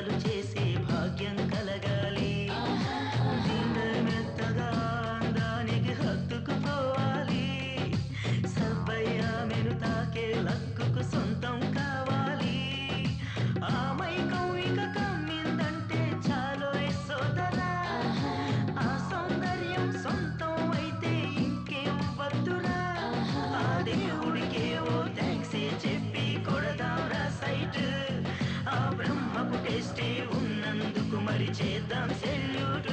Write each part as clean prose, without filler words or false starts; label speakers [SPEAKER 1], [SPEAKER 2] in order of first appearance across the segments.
[SPEAKER 1] సరసాలు చేసే భాగ్యం కలగాలి. గుండె మెత్తగా అందానికి హత్తుకుపోవాలి. సబ్బయ్య మెను తాకే లక్కుకు సొంతం కావాలి. ఆ మైకం ఇక కమ్మిందంటే చాలు సోదరా. ఆ సౌందర్యం సొంతం అయితే ఇంకేం వద్దురా. ఆ దేవుడికే ఓ థ్యాంక్స్ చెప్పి కొడదాంరా సైట్. ఆ బ్రహ్మకు టేస్టే ఉన్నందుకు మరి చేద్దాం సెల్యూట్.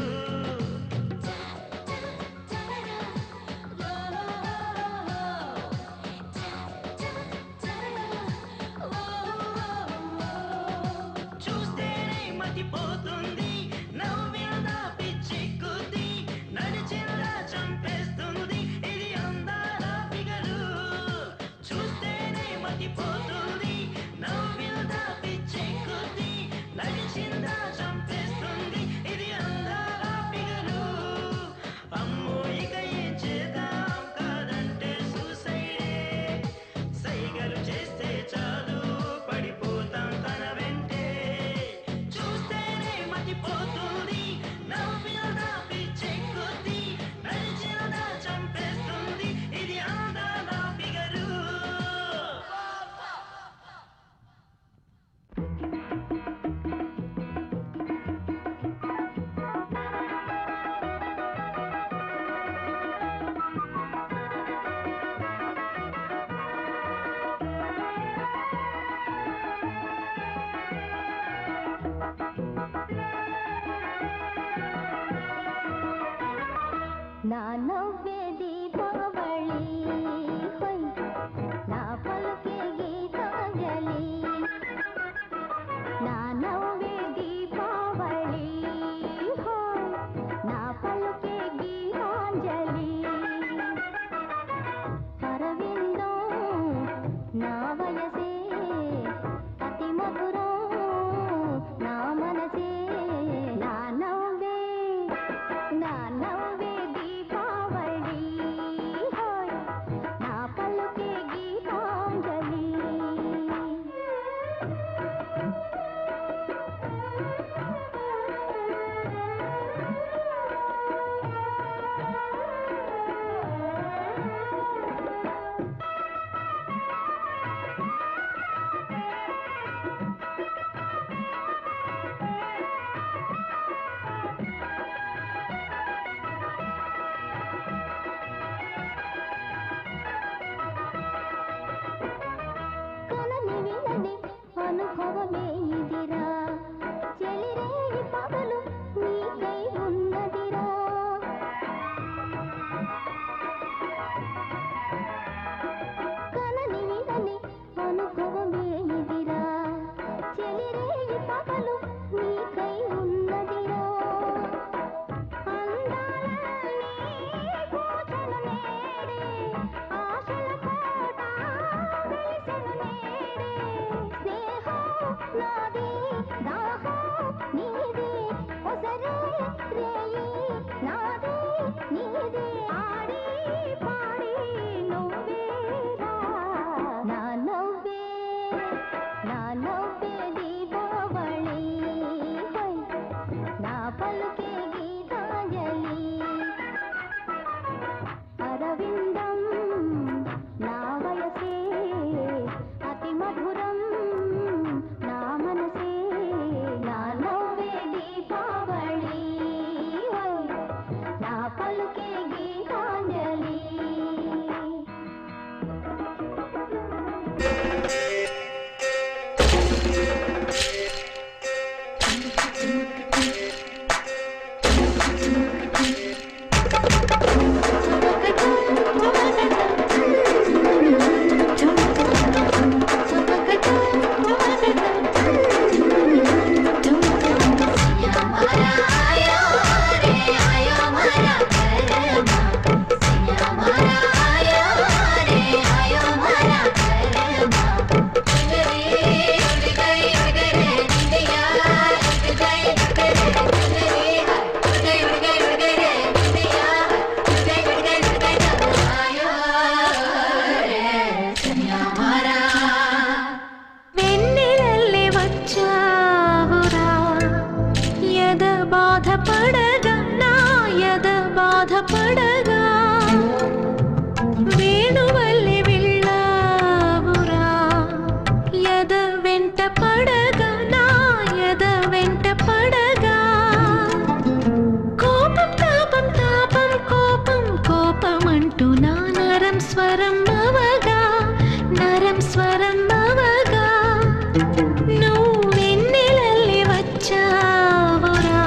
[SPEAKER 1] చూస్తేనే మతిపోతుంది, నవ్విందా పిచ్చెక్కుద్ది, నడిచిందా చంపేస్తుంది ఇది అందాల ఫిగరు. చూస్తేనే మతిపోతుంది, నవ్విందా పిచ్చెక్కుద్ది, నడిచిందా చంపేస్తుంది ఇది అందాల ఫిగరు. అమ్మో ఇక ఏం చేద్దాం, కాదంటే సూసైడే. సైగలు చేస్తే చాలు పడిపోతాం తన వెంటే. చూస్తేనే మతిపోతుంది, నవ్వినదా పిచ్చెక్కుద్ది, నడిచినదా చంపేస్తుంది ఇది అందాల ఫిగరు.
[SPEAKER 2] నా నవ్వే దీపావళి హోయ్, నా పలుకే గీతాంజలి. నా నవ్వే దీపావళి హోయ్, నా పలుకే గీతాంజలి. అరవిందం నా వయసే అతి మధురం నా మనసే. నా నవ్వే దీపావళి హోయ్, నా పలుకే గీతాంజలి. కనని వినని అనుభవమే ఇదిరా, చెలిరేగి పగలు నీకై ఉన్నదిరా. కనని వినని అనుభవమే ఇదిరా, చెలిరేగి పగలు నీకై ఉన్నదిరా. అందాలన్నీ కూర్చొను నేడే, ఆశల కోట వెలిసెను నేడే. స్నేహం నాది, దాహం నీదే, ఒసరే రేయి నాది నీదే. ఆడి పాడి నువ్వేరా. నా నవ్వే దీపావళి హోయ్, నా పలుకే గీతాంజలి. అరవిందం నా వయసే అతి మధురం నా మనసే. నా నవ్వే దీపావళి హోయ్, నా పలుకే Gitanjali.
[SPEAKER 3] Mara, ayo, re, ayo, mara,
[SPEAKER 2] బాధపడగా నా యద బాధపడగా వేణువల్లి వెళ్ళావురా యద వెంట పడగా నా యద వెంట పడగా కోపం తాపం తాపం కోపం కోపం అంటూ నా నరం స్వరం అవగా నరం స్వరం అవగా నువ్వెన్నెలల్లి వచ్చావురా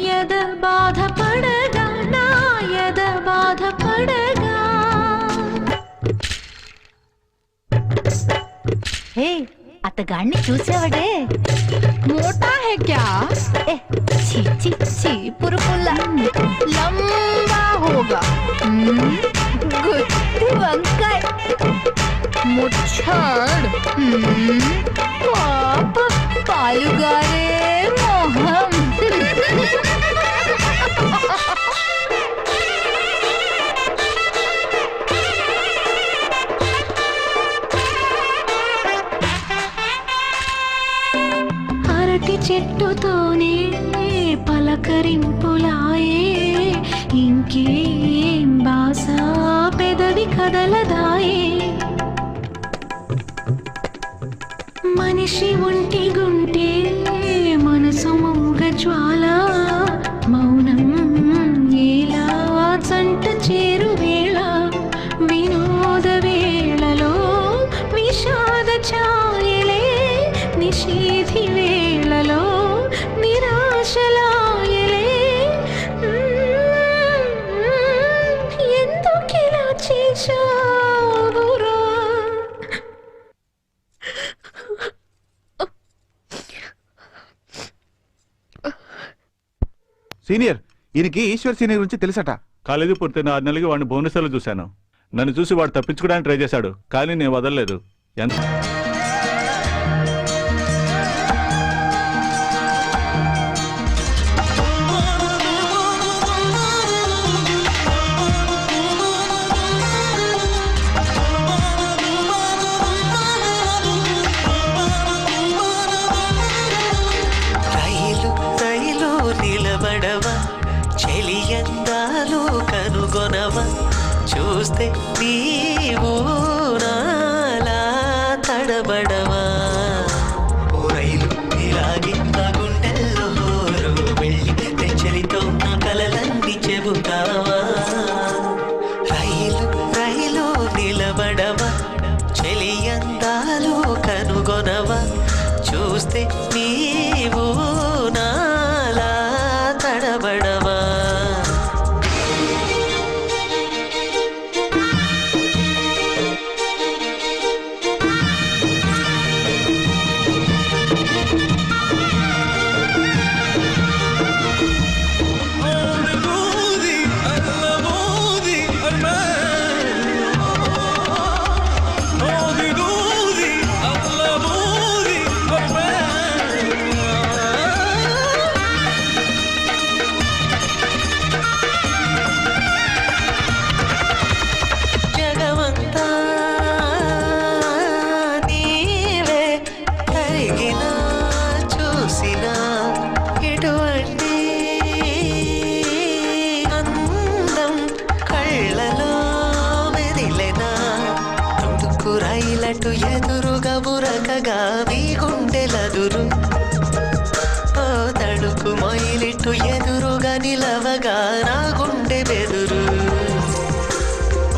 [SPEAKER 2] యద బాధపడగా నా యద బాధపడగా.
[SPEAKER 3] హే అతగాన్ని చూసావడే మోటా హే క్యా ఏ ఛీ ఛీ ఛీ పురుపుల్లా లంబా హోగా గుత్తి వంకాయ ముచ్చాడ్ పాప పాలుగారే మోహం. అరటి చెట్టుతోనే పలకరింపులాయే ఇంకేం బాసా పెదవి కదలదాయే మనిషి ఒంటి గుంటే మనసు మూగ జ్వాల మౌనం ఎలా జంట చేరు వేళ వినోద వేళలో విషాద ఛాయలే నిషేధి వేళలో నిరాశలాయలే ఎందుకిలా చేశావురా.
[SPEAKER 4] సీనియర్ ఈయనకి ఈశ్వర్ సీనియర్ గురించి తెలుసట.
[SPEAKER 5] కాలేజీ పూర్తయిన 6 నెలలకి వాడిని భువనేశ్వర్లో చూశాను. నన్ను చూసి వాడు తప్పించుకోవడానికి ట్రై చేశాడు, కానీ నేను వదలలేదు. ఎంత
[SPEAKER 1] రైలు రైలు నిలబడవా చెలియందాలు కనుగొనవా చూస్తే నీవు నాలా తడబడవా ఓ రైలు ఇలాగే నా గుండెల్లో హోరు వెళ్ళి తెచ్చలితో నా కలలన్నీ చెబుతావా రైలు రైలు నిలబడవా చెలియందాలు కనుగొనవా చూస్తే నీవు నాలా తడబడవా. జగమంతా నీవే కరిగినా చూసినా ఎటువంటి అందం కళ్ళలో మెదిలెనా తుందుకు రైలటు ఎదురుగా బురకగా మీ గుండెలదురు ఓ తడుకు మొయిలిట్టు ఎదురుగా నిలవగా నా గుండె బెదురు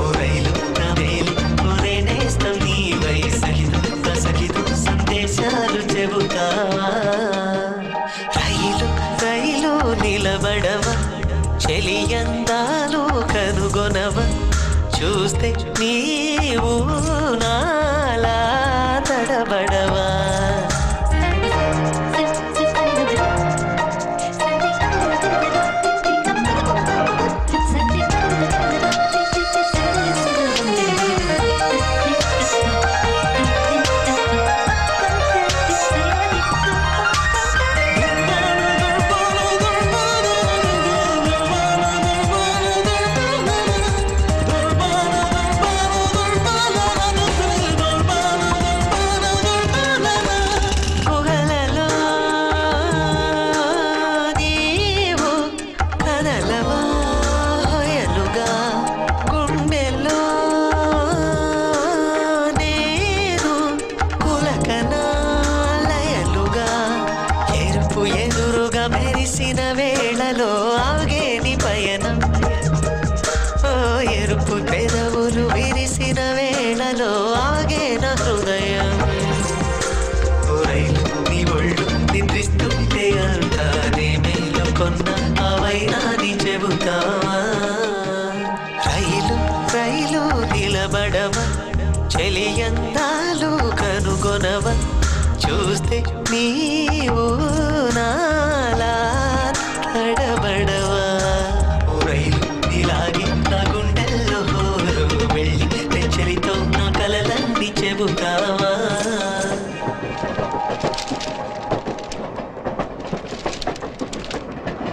[SPEAKER 1] ఓ రైలు నా వేలి ఒరే నేస్తం నీవై సఖిదు సఖిదు సందేశాలు చెబుతావా రైలు రైలు నిలబడవా చెలియందాలు కనుగొనవా చూస్తే నీవు